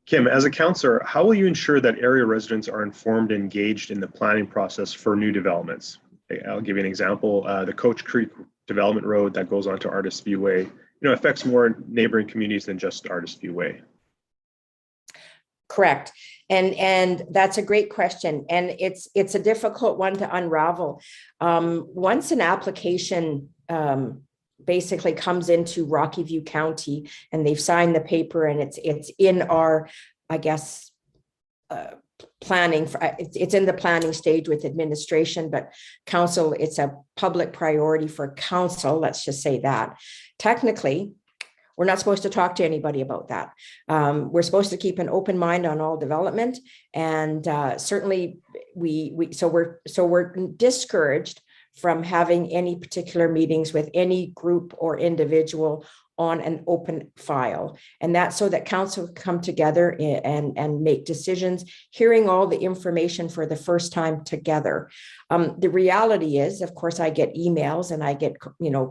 Kim, as a councillor, how will you ensure that area residents are informed and engaged in the planning process for new developments? I'll give you an example. The Coach Creek Development Road that goes onto Artist View Way, affects more neighboring communities than just Artist View Way. Correct. And that's a great question. And it's a difficult one to unravel. Once an application basically comes into Rocky View County and they've signed the paper and it's in our, I guess, planning, it's in the planning stage with administration, but council, it's a public priority for council, let's just say that. Technically, we're not supposed to talk to anybody about that. We're supposed to keep an open mind on all development, and certainly we're discouraged from having any particular meetings with any group or individual on an open file. And that's so that council can come together and make decisions, hearing all the information for the first time together. The reality is, of course, I get emails and I get,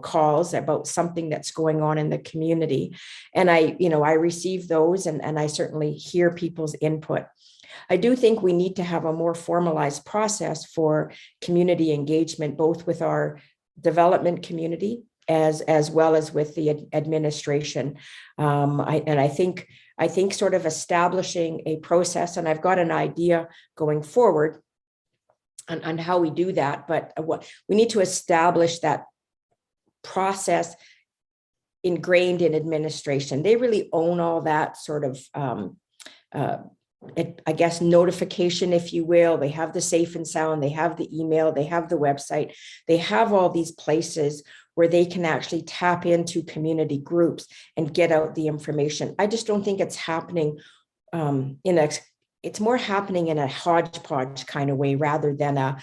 calls about something that's going on in the community. And I receive those and I certainly hear people's input. I do think we need to have a more formalized process for community engagement, both with our development community as well as with the administration. I think sort of establishing a process, and I've got an idea going forward on how we do that, but what we need to establish that process ingrained in administration. They really own all that sort of I guess notification, if you will. They have the Safe and Sound, they have the email, they have the website, they have all these places where they can actually tap into community groups and get out the information. I just don't think it's happening it's more happening in a hodgepodge kind of way rather than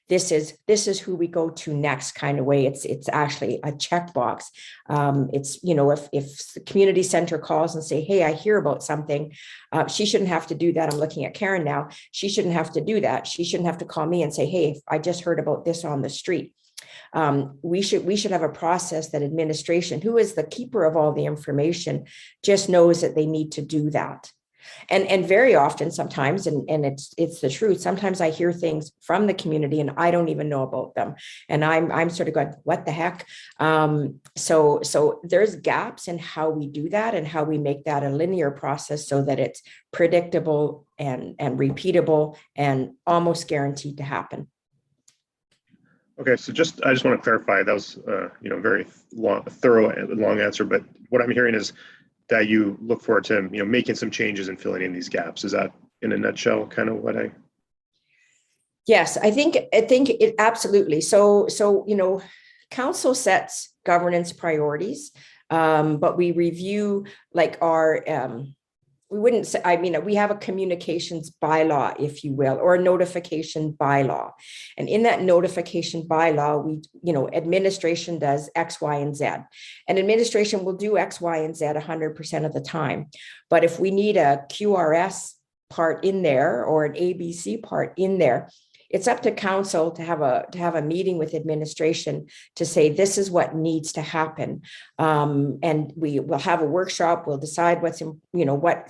this is who we go to next kind of way. It's actually a checkbox. It's, if the community center calls and say, hey, I hear about something, she shouldn't have to do that. I'm looking at Karen now. She shouldn't have to do that. She shouldn't have to call me and say, hey, I just heard about this on the street. We should have a process that administration, who is the keeper of all the information, just knows that they need to do that. And very often, sometimes, and it's the truth, sometimes I hear things from the community and I don't even know about them. And I'm sort of going, what the heck? So there's gaps in how we do that and how we make that a linear process so that it's predictable and repeatable and almost guaranteed to happen. Okay, so I just want to clarify, that was very thorough and long answer, but what I'm hearing is that you look forward to making some changes and filling in these gaps. Is that in a nutshell kind of what I? Yes, I think it absolutely. So council sets governance priorities, but we review like our we wouldn't say, we have a communications bylaw, if you will, or a notification bylaw. And in that notification bylaw, administration does X, Y, and Z. And administration will do X, Y, and Z 100% of the time. But if we need a QRS part in there or an ABC part in there, it's up to council to have a meeting with administration to say, this is what needs to happen. And we will have a workshop. We'll decide what's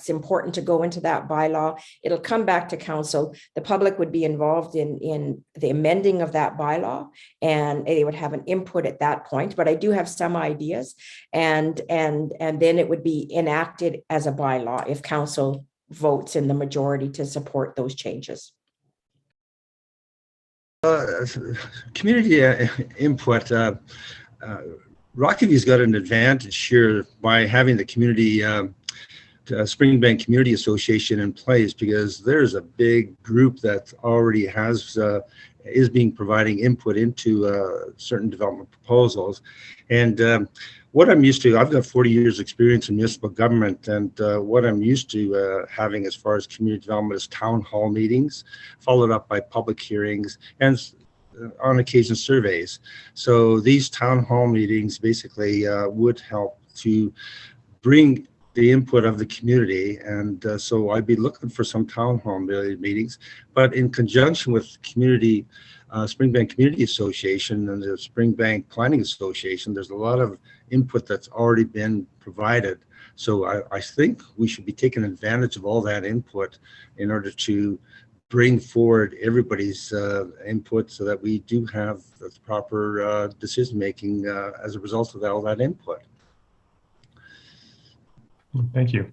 important to go into that bylaw. It'll come back to council. The public would be involved in the amending of that bylaw, and they would have an input at that point. But I do have some ideas, and then it would be enacted as a bylaw if council votes in the majority to support those changes. Community input. Rocky View's got an advantage here by having the community Springbank Community Association in place, because there's a big group that already is providing input into certain development proposals. And what I'm used to, I've got 40 years experience in municipal government, and what I'm used to having as far as community development is town hall meetings, followed up by public hearings, and on occasion surveys. So these town hall meetings basically would help to bring the input of the community, and so I'd be looking for some town hall meetings, but in conjunction with community Springbank Community Association and the Springbank Planning Association, there's a lot of input that's already been provided. So I think we should be taking advantage of all that input in order to bring forward everybody's input so that we do have the proper decision making as a result of all that input. Thank you.